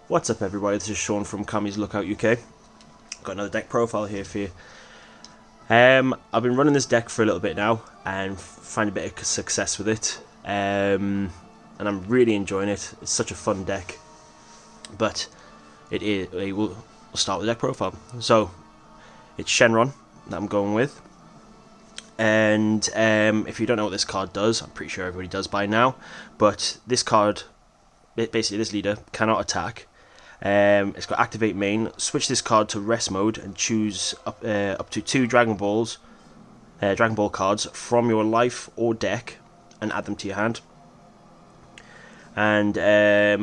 What's up everybody, this is Sean from Kami's Lookout UK. Got another deck profile here for you. I've been running this deck for a little bit now and find a bit of success with it. And I'm really enjoying it. It's such a fun deck. But we'll start with the deck profile. So, it's Shenron that I'm going with. And if you don't know what this card does, I'm pretty sure everybody does by now. But this card, basically this leader, cannot attack. It's got activate main, switch this card to rest mode and choose up to 2 Dragon Ball cards from your life or deck and add them to your hand. And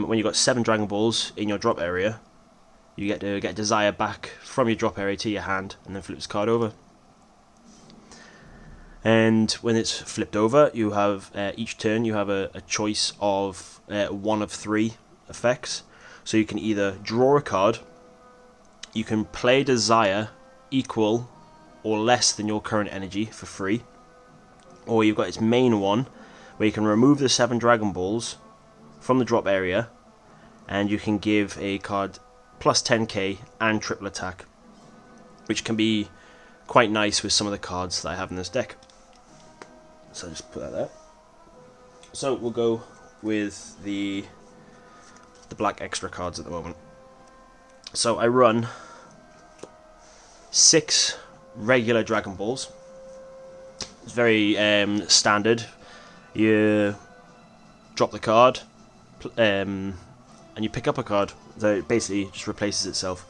when you've got 7 Dragon Balls in your drop area, you get to get Desire back from your drop area to your hand and then flip this card over. And when it's flipped over, you have each turn you have a choice of one of 3 effects. So you can either draw a card, you can play Desire equal or less than your current energy for free, or you've got its main one where you can remove the 7 Dragon Balls from the drop area and you can give a card plus 10k and triple attack, which can be quite nice with some of the cards that I have in this deck. So I'll just put that there. So we'll go with the black extra cards at the moment. So I run 6 regular Dragon Balls. It's very standard. You drop the card and you pick up a card, so it basically just replaces itself.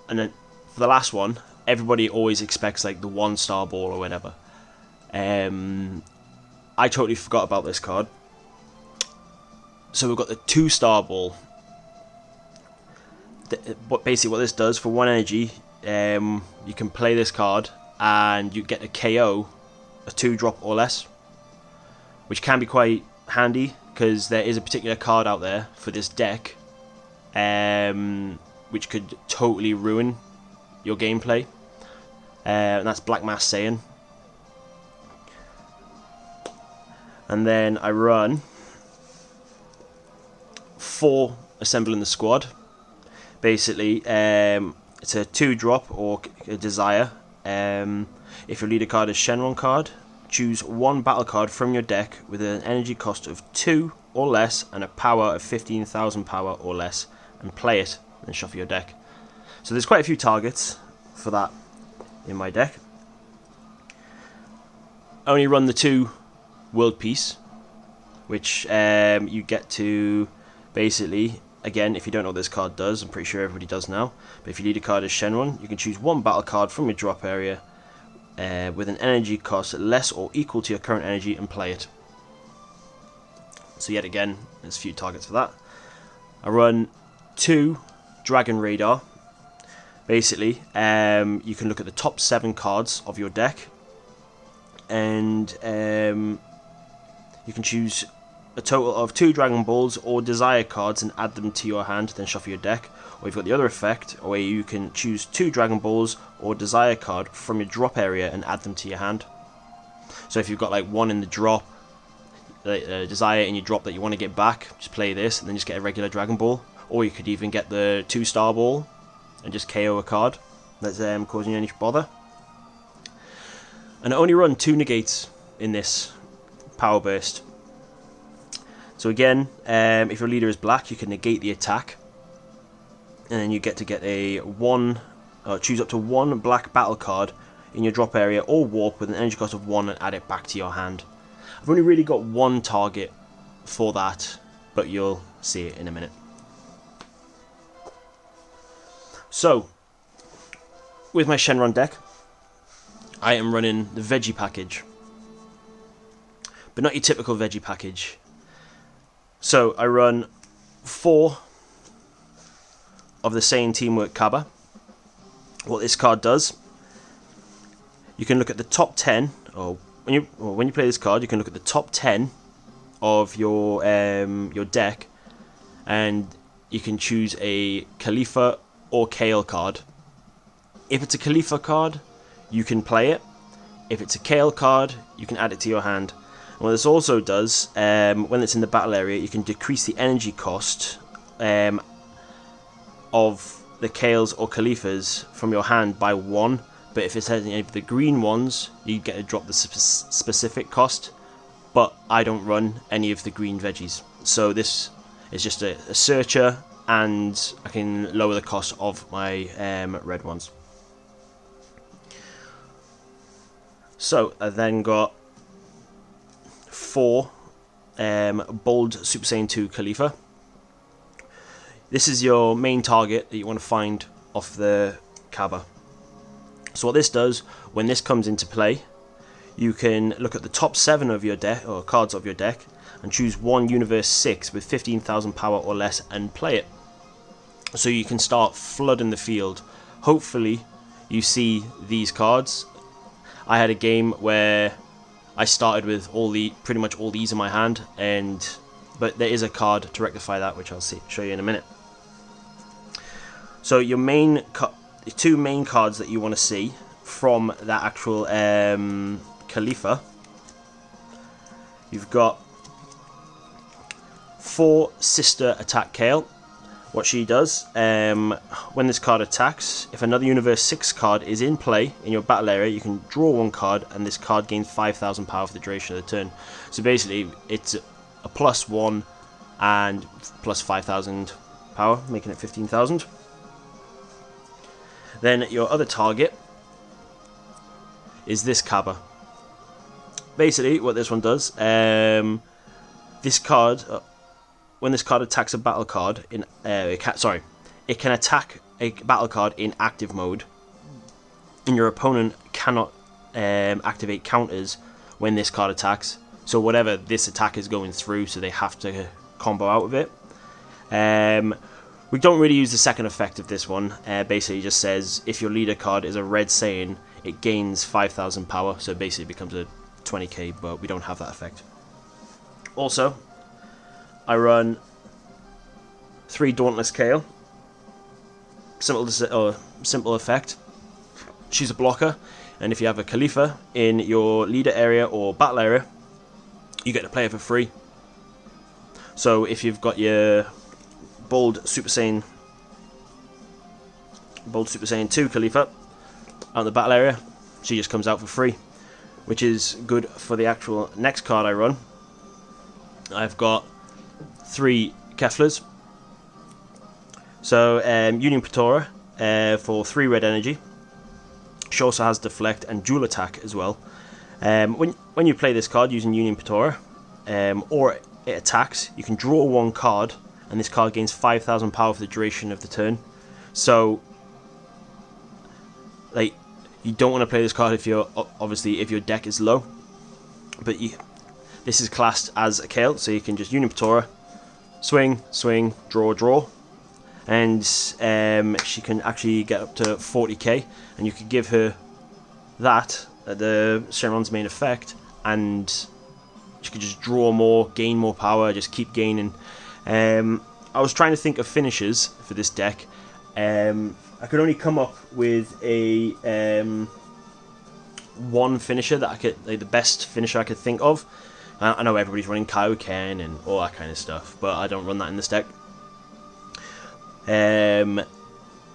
And then for the last one, everybody always expects like the 1-star ball or whatever. I totally forgot about this card. So we've got the 2-star ball. Basically what this does, for 1 energy, you can play this card and you get a KO, a 2-drop or less, which can be quite handy because there is a particular card out there for this deck which could totally ruin your gameplay, and that's Black Mass Saiyan. And then I run 4 assembling the squad. Basically, it's a 2-drop or a Desire. If your leader card is Shenron card, choose 1 battle card from your deck with an energy cost of 2 or less and a power of 15,000 power or less, and play it, and shuffle your deck. So there's quite a few targets for that in my deck. I only run the 2 World Peace, which you get to basically, again, if you don't know what this card does, I'm pretty sure everybody does now, but if your leader card is Shenron, you can choose 1 battle card from your drop area with an energy cost less or equal to your current energy and play it. So yet again, there's a few targets for that. I run 2 Dragon Radar. Basically, you can look at the top 7 cards of your deck and you can choose a total of 2 Dragon Balls or Desire cards and add them to your hand, then shuffle your deck. Or you've got the other effect where you can choose 2 Dragon Balls or Desire card from your drop area and add them to your hand. So if you've got like 1 in the drop, Desire in your drop that you want to get back, just play this and then just get a regular Dragon Ball. Or you could even get the 2-star ball and just KO a card that's causing you any bother. And I only run 2 negates in this power burst. So again, if your leader is black, you can negate the attack, and then you get to get a choose up to 1 black battle card in your drop area or warp with an energy cost of 1 and add it back to your hand. I've only really got 1 target for that, but you'll see it in a minute. So, with my Shenron deck, I am running the Veggie package, but not your typical Veggie package. So I run 4 of the Saiyan Teamwork Kaba. What this card does, you can look at the top 10, or when you play this card, you can look at the top 10 of your deck, and you can choose a Khalifa or Kale card. If it's a Khalifa card, you can play it. If it's a Kale card, you can add it to your hand. And what this also does, when it's in the battle area, you can decrease the energy cost of the Kales or Khalifas from your hand by 1, but if it's any of the green ones, you get to drop the specific cost, but I don't run any of the green veggies. So this is just a searcher, and I can lower the cost of my red ones. So I then got 4 Bold Super Saiyan 2 Khalifa. This is your main target that you want to find off the Kaaba. So what this does, when this comes into play, you can look at the top 7 of your deck, or cards of your deck, and choose one Universe 6 with 15,000 power or less and play it. So you can start flooding the field. Hopefully you see these cards. I had a game where I started with pretty much all these in my hand, but there is a card to rectify that, which I'll show you in a minute. So your two main cards that you want to see from that actual Khalifa, you've got 4 Sister Attack Kale. What she does, when this card attacks, if another Universe 6 card is in play in your battle area, you can draw 1 card, and this card gains 5,000 power for the duration of the turn. So basically, it's a +1 and plus 5,000 power, making it 15,000. Then your other target is this Kaaba. Basically, what this one does, this card, when this card attacks a battle card it can attack a battle card in active mode, and your opponent cannot activate counters when this card attacks. So whatever this attack is going through, so they have to combo out of it. We don't really use the second effect of this one. Basically, it just says if your leader card is a red Saiyan, it gains 5,000 power, so basically it becomes a 20k, but we don't have that effect. Also, I run 3 Dauntless Kale. Simple effect. She's a blocker, and if you have a Khalifa in your leader area or battle area, you get to play it for free. So if you've got your Bold Super Saiyan 2 Khalifa out in the battle area, she just comes out for free, which is good for the actual next card I run. I've got 3 Keflers. So Union Patora for 3 red energy. She also has Deflect and Dual Attack as well. When you play this card using Union Patora, or it attacks, you can draw 1 card, and this card gains 5,000 power for the duration of the turn. So, you don't want to play this card if your deck is low, but this is classed as a Kale, so you can just Union Patora, swing, draw, and she can actually get up to 40k, and you could give her that, the Shenron's main effect, and she could just draw more, gain more power, just keep gaining. I was trying to think of finishes for this deck. I could only come up with a one finisher that I could, the best finisher I could think of. I know everybody's running Kaioken and all that kind of stuff, but I don't run that in this deck.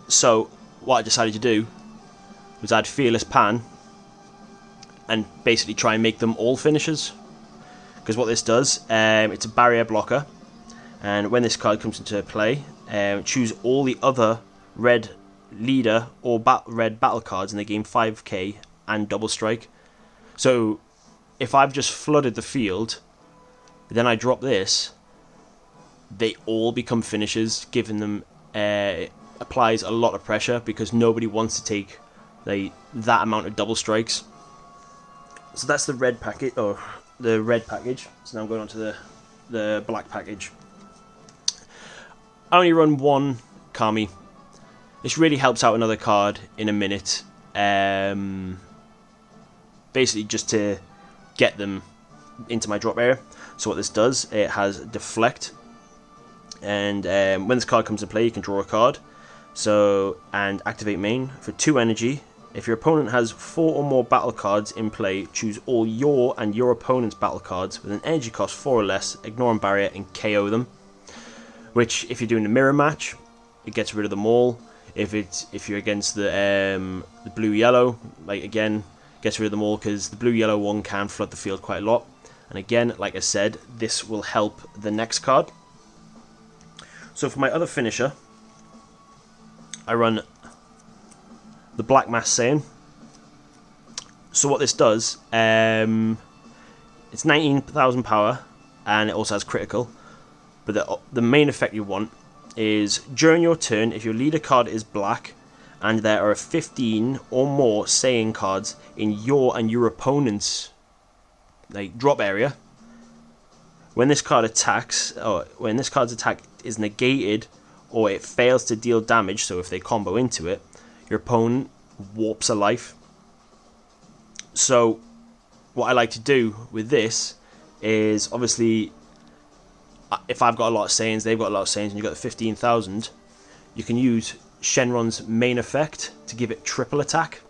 So what I decided to do was add Fearless Pan and basically try and make them all finishers. Because what this does, it's a barrier blocker, and when this card comes into play, choose all the other red leader or red battle cards, and they gain 5k and double strike. So if I've just flooded the field, then I drop this, they all become finishers, giving them applies a lot of pressure because nobody wants to take that amount of double strikes. So that's the red packet, or the red package. So now I'm going on to the black package. I only run 1 Kami. This really helps out another card in a minute. Basically just to get them into my drop area. So what this does, it has Deflect, and when this card comes to play, you can draw a card. And activate main for 2 energy. If your opponent has 4 or more battle cards in play, choose all your and your opponent's battle cards with an energy cost 4 or less, ignore and barrier, and KO them. which if you're doing a mirror match, it gets rid of them all. If you're against the blue-yellow, like again, gets rid of them all, because the blue-yellow one can flood the field quite a lot. And again, like I said, this will help the next card. So for my other finisher, I run the Black Mass Saiyan. So what this does, it's 19,000 power, and it also has critical. But the main effect you want is during your turn, if your leader card is black, and there are 15 or more Saiyan cards in your and your opponent's drop area, when this card attacks, or when this card's attack is negated, or it fails to deal damage, so if they combo into it, your opponent warps a life. So what I like to do with this is, obviously, if I've got a lot of Saiyans, they've got a lot of Saiyans, and you've got the 15,000, you can use Shenron's main effect to give it triple attack.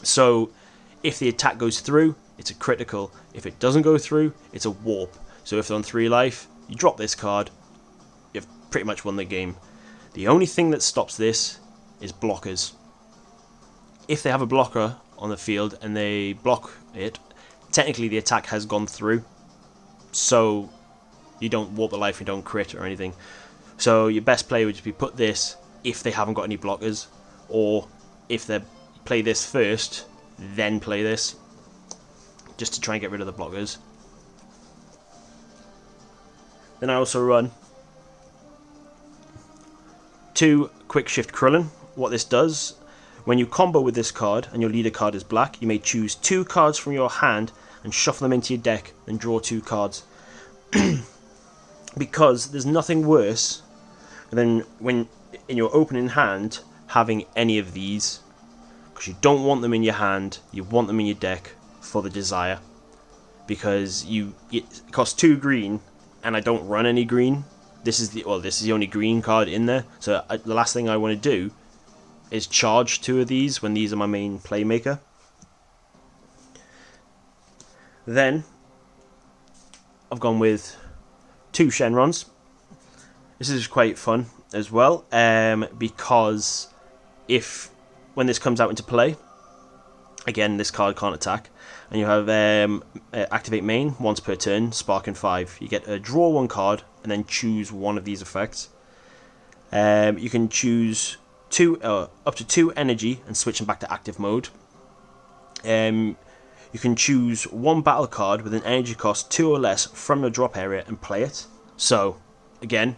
So if the attack goes through, it's a critical. If it doesn't go through, it's a warp. So if they're on 3 life, you drop this card, you've pretty much won the game. The only thing that stops this is blockers. If they have a blocker on the field and they block it, technically the attack has gone through. So you don't warp a life, you don't crit or anything. So your best play would just be put this if they haven't got any blockers, or if they play this first, then play this, just to try and get rid of the blockers. Then I also run 2 Quick Shift Krillin. What this does, when you combo with this card and your leader card is black, you may choose 2 cards from your hand and shuffle them into your deck and draw 2 cards. Because there's nothing worse than when in your opening hand having any of these, because you don't want them in your hand, you want them in your deck for the desire, because it costs 2 green and I don't run any green. This is the only green card in there, so the last thing I want to do is charge 2 of these when these are my main playmaker. Then I've gone with 2 Shenrons. This is quite fun as well, because when this comes out into play, again, this card can't attack, and you have activate main once per turn, sparking 5. You get to draw 1 card and then choose one of these effects. You can choose up to 2 energy and switch them back to active mode. You can choose 1 battle card with an energy cost 2 or less from the drop area and play it. So again,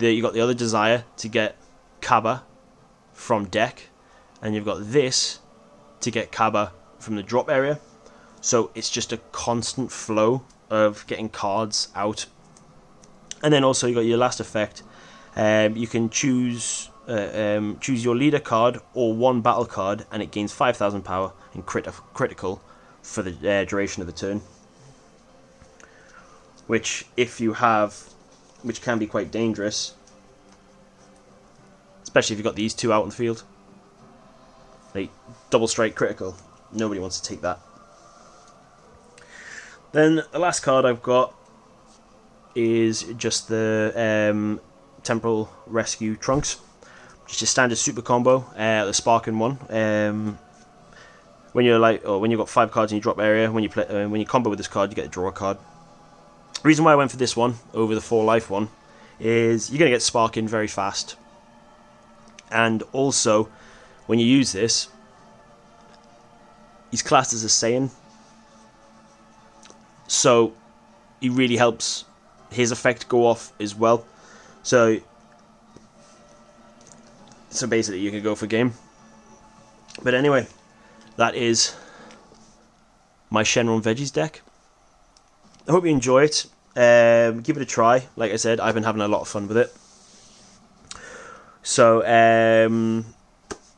you got the other desire to get Kaba from deck, and you've got this to get Kaba from the drop area. So it's just a constant flow of getting cards out. And then also you got your last effect. You can choose your leader card or 1 battle card, and it gains 5,000 power and critical for the duration of the turn. Which can be quite dangerous, especially if you've got these 2 out in the field. Like double strike critical, nobody wants to take that. Then the last card I've got is just the Temporal Rescue Trunks, just a standard super combo, the sparking one. When you've got 5 cards in your drop area, when you combo with this card, you get to draw a card. The reason why I went for this one over the 4 life one is you're going to get sparking very fast, and also when you use this, he's classed as a Saiyan, so he really helps his effect go off as well. So basically you can go for game. But anyway, that is my Shenron Veggies deck. I hope you enjoy it. Give it a try. Like I said, I've been having a lot of fun with it. So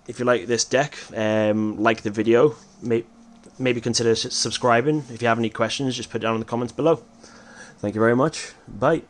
if you like this deck, like the video, maybe consider subscribing. If you have any questions, just put it down in the comments below. Thank you very much. Bye.